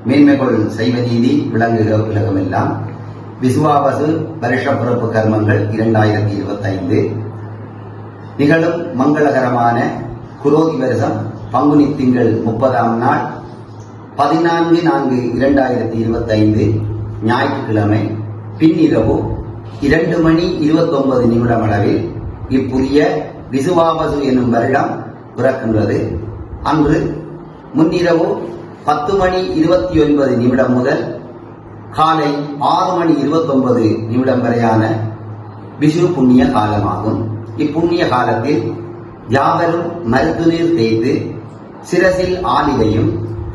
மேன்மைகொள் சைவ நீதி விளங்குக உலகமெல்லாம். விசுவாவசு வருஷ பிறப்பு கர்மங்கள் 2025 நிகழும் மங்களகரமான குரோதி வருஷம் பங்குனி திங்கள் 30ஆம் நாள் 14/4/2025 ஞாயிற்றுக்கிழமை பின்னிரவு 2:29 அளவில் இப்புதிய விசுவாவசு என்னும் வருடம் பிறக்கின்றது. அன்று முன்னிரவு 10:29 முதல் காலை 6:29 வரையான விஷு புண்ணிய காலமாகும். இப்புண்ணிய காலத்தில் யாவரும் மருத்து நீர் தேய்த்து சிரசில் ஆலிலையும்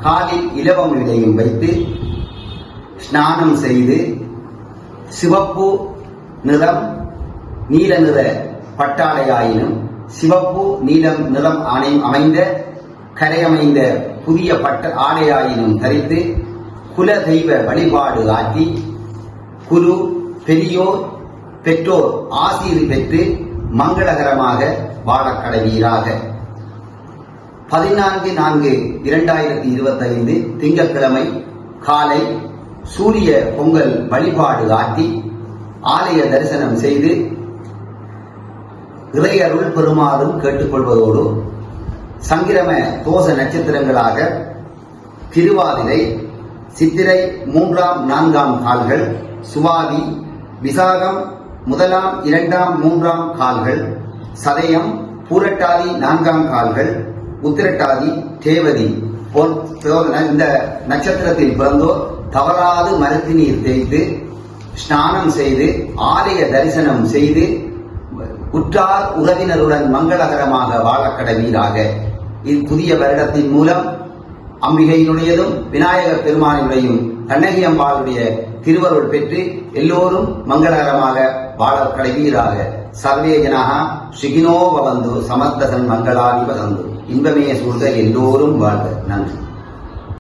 காலில் இலவமிடையும் வைத்து ஸ்நானம் செய்து சிவப்பு நிறம் நீல நிற பட்டாடையாயினும் சிவப்பு நீலம் நிறம் அமைந்த கரையமைந்த புதிய பட்ட ஆடையாயினும் தரித்து குல தெய்வ வழிபாடு ஆற்றி குரு பெரியோர் பெற்றோர் ஆசீர் பெற்று மங்களகரமாக வாழக் கடவீராக. 14/4/2025 திங்கட்கிழமை காலை சூரிய பொங்கல் வழிபாடு ஆற்றி ஆலய தரிசனம் செய்து இறையருள் பெறுமாறும் கேட்டுக்கொள்வதோடு சங்கிரம தோஷ நட்சத்திரங்களாக திருவாதிரை சித்திரை 3ஆம் 4ஆம் கால்கள், சுவாதி விசாகம் 1ஆம் 2ஆம் 3ஆம் கால்கள், சதயம் பூரட்டாதி 4ஆம் கால்கள், உத்திரட்டாதி தேவதி இந்த நட்சத்திரத்தில் பிறந்தோர் தவறாது மருத்து நீர் தேய்த்து ஸ்நானம் செய்து ஆலய தரிசனம் செய்து உற்றார் உறவினருடன் மங்களகரமாக வாழக்கடவீராக. புதிய வருடத்தின் மூலம் அம்பிகையினுடையதும் விநாயகர் பெருமானினுடையும் கண்ணகி அம்பாளுடைய திருவருள் பெற்று எல்லோரும் மங்களகரமாக வாழக்கடவீராக. சர்வே ஜனாக சுகினோ பவந்து சமஸ்த சன்மங்களானி வதந்து. இன்பமே சூழ்க, எல்லோரும் வாழ்க. நன்றி.